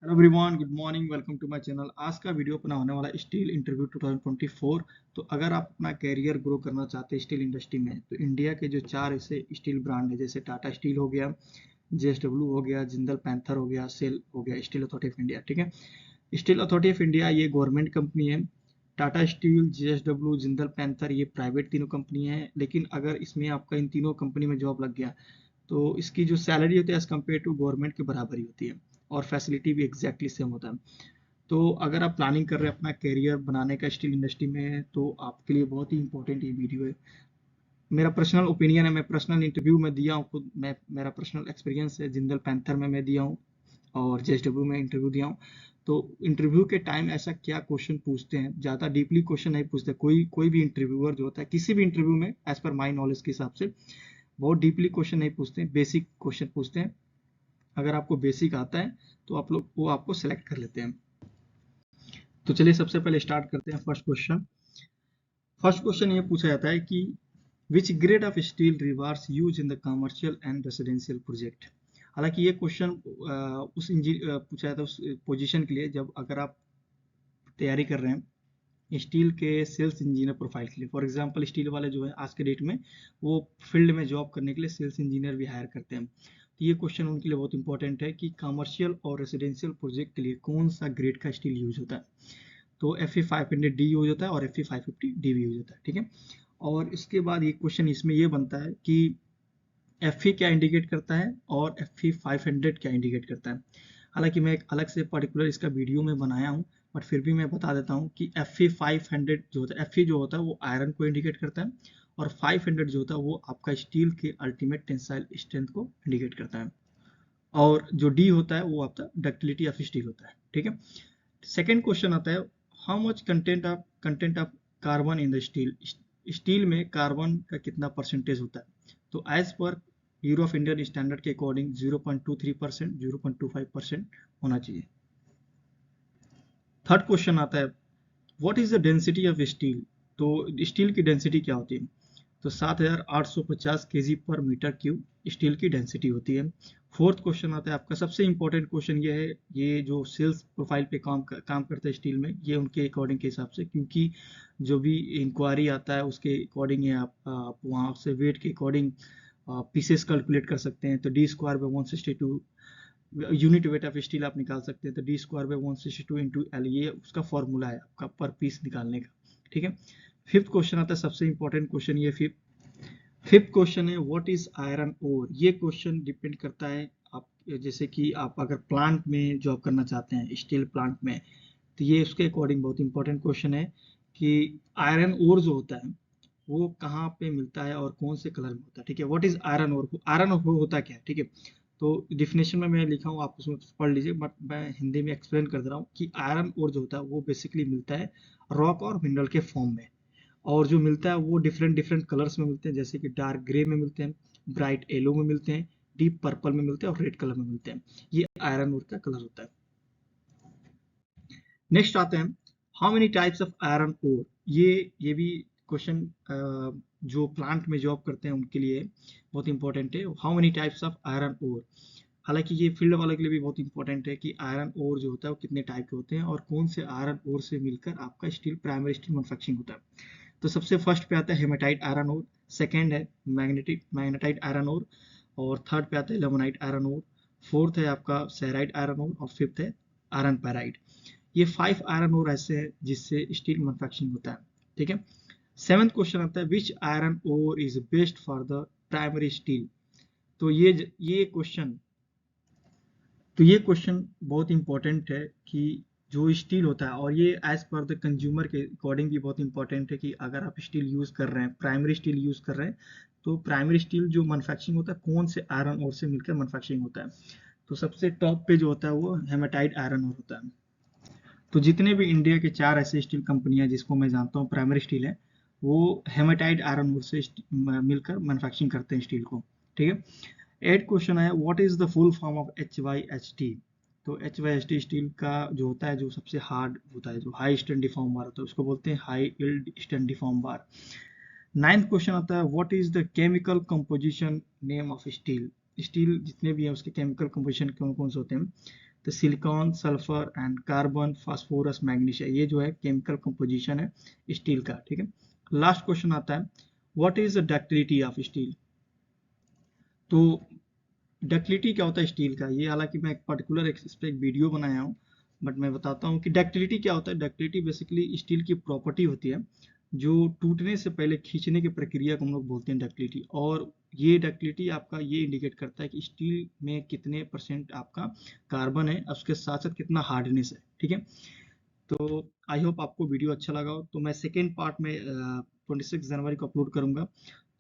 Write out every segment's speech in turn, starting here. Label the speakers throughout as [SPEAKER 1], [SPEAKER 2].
[SPEAKER 1] Hello everyone, good morning, welcome to my channel. आज का video अपना होने वाला स्टील इंटरव्यू 2024। तो अगर आप अपना कैरियर ग्रो करना चाहते हैं स्टील इंडस्ट्री में, तो इंडिया के जो चार ऐसे स्टील ब्रांड है, जैसे टाटा स्टील हो गया, जेएसडब्ल्यू हो गया, जिंदल पैंथर हो गया, सेल हो गया, स्टील अथॉरिटी ऑफ इंडिया। ठीक है, स्टील अथॉरिटी ऑफ इंडिया ये गवर्नमेंट कंपनी है। Tata steel, JSW, Jindal panther ये प्राइवेट तीनों कंपनी है। लेकिन अगर इसमें आपका इन तीनों कंपनी में जॉब लग गया तो इसकी जो सैलरी होती है एज कम्पेयर टू गवर्नमेंट के बराबर ही होती है, और फैसिलिटी भी एग्जैक्टली सेम होता है। तो अगर आप प्लानिंग कर रहे हैं अपना करियर बनाने का स्टील इंडस्ट्री में, तो आपके लिए बहुत ही इंपॉर्टेंट ये वीडियो है। मेरा पर्सनल ओपिनियन है, मैं पर्सनल इंटरव्यू में दिया हूँ खुद, मैं मेरा पर्सनल एक्सपीरियंस है, जिंदल पैंथर में मैं दिया हूँ और जेएसडब्ल्यू में इंटरव्यू दिया हूँ। तो इंटरव्यू के टाइम ऐसा क्या क्वेश्चन पूछते हैं, ज़्यादा डीपली क्वेश्चन नहीं पूछते। कोई कोई भी इंटरव्यूअर जो होता है किसी भी इंटरव्यू में, एज पर माई नॉलेज के हिसाब से, बहुत डीपली क्वेश्चन नहीं पूछते हैं, बेसिक क्वेश्चन पूछते हैं। अगर आपको बेसिक आता है तो आप लोग वो आपको सेलेक्ट कर लेते हैं। तो चलिए सबसे पहले स्टार्ट करते हैं फर्स्ट क्वेश्चन। फर्स्ट क्वेश्चन ये पूछा जाता है कि which grade of steel rebars use in the commercial and residential project. हालांकि ये क्वेश्चन उस पूछा जाता है उस पोजीशन के लिए, जब अगर आप तैयारी कर रहे हैं स्टील के सेल्स इंजीनियर प्रोफाइल के लिए। फॉर एग्जांपल स्टील वाले जो है आज के डेट में वो फील्ड में जॉब करने के लिए सेल्स इंजीनियर भी हायर करते हैं। तो ये क्वेश्चन उनके लिए बहुत इंपॉर्टेंट है कि कमर्शियल और रेसिडेंशियल प्रोजेक्ट के लिए कौन सा ग्रेड का स्टील यूज होता है। तो Fe500D यूज होता है और Fe550D भी यूज होता है। ठीक है, और इसके बाद ये क्वेश्चन इसमें ये बनता है कि Fe क्या इंडिकेट करता है और Fe500 क्या इंडिकेट करता है। हालांकि मैं एक अलग से पर्टिकुलर इसका वीडियो में बनाया हूँ, बट फिर भी मैं बता देता हूँ कि Fe500 जो होता है, Fe जो होता है वो आयरन को इंडिकेट करता है, और 500 जो होता है वो आपका स्टील के अल्टीमेट टेंसाइल स्ट्रेंथ को इंडिकेट करता है, और जो डी होता है वो आपका डक्टिलिटी ऑफ स्टील होता है। ठीक है, सेकेंड क्वेश्चन आता है how much content of carbon in the steel. Steel में कार्बन का कितना परसेंटेज होता है। तो as per bureau of Indian standard के अकॉर्डिंग 0.23%, 0.25% होना चाहिए। थर्ड क्वेश्चन आता है what is the density of steel. तो स्टील की डेंसिटी क्या होती है। तो 7850 kg per meter cube steel की डेंसिटी होती है। फोर्थ क्वेश्चन आता है आपका सबसे इंपॉर्टेंट क्वेश्चन ये है, ये जो सेल्स प्रोफाइल पे काम करते हैं स्टील में, ये उनके अकॉर्डिंग के हिसाब से, क्योंकि जो भी इंक्वायरी आता है उसके अकॉर्डिंग ये आप वहाँ से वेट के अकॉर्डिंग पीसेस कैलकुलेट कर सकते हैं। तो D square by 162 unit weight of steel आप निकाल सकते हैं। तो D square by 162 into L, ये उसका फॉर्मूला है आपका पर पीस निकालने का। ठीक है, फिफ्थ क्वेश्चन आता है सबसे इंपॉर्टेंट क्वेश्चन, ये फिफ्थ क्वेश्चन है व्हाट इज आयरन ओर। ये क्वेश्चन डिपेंड करता है आप, जैसे कि आप अगर प्लांट में जॉब करना चाहते हैं स्टील प्लांट में, तो ये उसके अकॉर्डिंग बहुत इंपॉर्टेंट क्वेश्चन है कि आयरन ओर जो होता है वो कहाँ पे मिलता है और कौन से कलर में होता है। ठीक है, what is iron ore, iron ore होता क्या है। ठीक है, तो डिफिनेशन में मैं लिखा हूँ, आप उसमें पढ़ लीजिए, बट मैं हिंदी में एक्सप्लेन कर दे रहा हूँ कि आयरन ओर जो होता है वो बेसिकली मिलता है रॉक और मिनरल के फॉर्म में, और जो मिलता है वो डिफरेंट डिफरेंट कलर्स में मिलते हैं, जैसे कि डार्क ग्रे में मिलते हैं, ब्राइट येलो में मिलते हैं, डीप पर्पल में मिलते हैं और रेड कलर में मिलते हैं। ये आयरन ओर का कलर होता है। नेक्स्ट आते हैं how many types of iron ore. ये भी क्वेश्चन जो प्लांट में जॉब करते हैं उनके लिए बहुत इंपॉर्टेंट है, how many types of iron ore. हालांकि ये फील्ड वालों के लिए भी बहुत इंपॉर्टेंट है कि आयरन ओर जो होता है वो कितने टाइप के होते हैं और कौन से आयरन ओर से मिलकर आपका स्टील प्राइमरी स्टील मैन्युफैक्चरिंग होता है। तो सबसे फर्स्ट पे आता है हेमेटाइट आयरन ओर, सेकेंड है मैग्नेटाइट आयरन ओर, और थर्ड पे आता है इल्मेनाइट आयरन ओर, फोर्थ है आपका सेराइट आयरन ओर, और फिफ्थ है आयरन पैराइट। ये 5 आयरन ओर ऐसे हैं जिससे स्टील मैन्युफैक्चरिंग होता है। ठीक है, सेवंथ क्वेश्चन आता है which iron ore is best for the primary steel. तो ये क्वेश्चन बहुत इंपॉर्टेंट है कि जो स्टील होता है, और ये एज पर द कंज्यूमर के अकॉर्डिंग भी बहुत इंपॉर्टेंट है कि अगर आप स्टील यूज कर रहे हैं, प्राइमरी स्टील यूज कर रहे हैं, तो प्राइमरी स्टील जो मैन्युफैक्चरिंग होता है कौन से आयरन ओर से मिलकर मैन्युफैक्चरिंग होता है। तो सबसे टॉप पे जो होता है वो हेमेटाइट आयरन ओर होता है। तो जितने भी इंडिया के चार ऐसे स्टील कंपनियां जिसको मैं जानता हूँ प्राइमरी स्टील है, वो हेमेटाइट आयरन ओर से मिलकर मैन्युफैक्चरिंग करते हैं स्टील को। ठीक है, एट क्वेश्चन है what is the full form of HYHT। तो HYHT स्टील का जो होता है, जो सबसे हार्ड होता है, जो हाई स्ट्रेंथ डिफॉर्म बार होता है, उसको बोलते हैं हाई यील्ड स्ट्रेंथ डिफॉर्म बार। नाइन्थ क्वेश्चन आता है what is the chemical composition name of steel. Steel जितने भी है उसके केमिकल कंपोजिशन कौन कौन से होते हैं। तो silicon, sulphur and carbon, phosphorus, magnesia, ये जो है केमिकल कंपोजिशन है स्टील का। ठीक है, लास्ट क्वेश्चन आता है, what is the ductility of steel. तो डक्टिलिटी क्या होता है स्टील का, ये हालांकि मैं एक पर्टिकुलर इस पर एक वीडियो बनाया हूँ, बट मैं बताता हूँ कि डक्टिलिटी क्या होता है। डक्टिलिटी बेसिकली स्टील की प्रॉपर्टी होती है जो टूटने से पहले खींचने की प्रक्रिया को हम लोग बोलते हैं डक्टिलिटी। और ये डक्टिलिटी आपका ये इंडिकेट करता है कि स्टील में कितने परसेंट आपका कार्बन है, उसके साथ साथ कितना हार्डनेस है। ठीक है, तो आई होप आपको वीडियो अच्छा लगा हो। तो मैं सेकेंड पार्ट में 26 जनवरी को अपलोड करूंगा।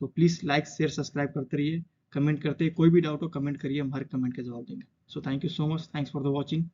[SPEAKER 1] तो प्लीज़ लाइक शेयर सब्सक्राइब करते रहिए, कमेंट करते, कोई भी डाउट हो कमेंट करिए, हम हर कमेंट का जवाब देंगे। So thank you so much, thanks for the watching.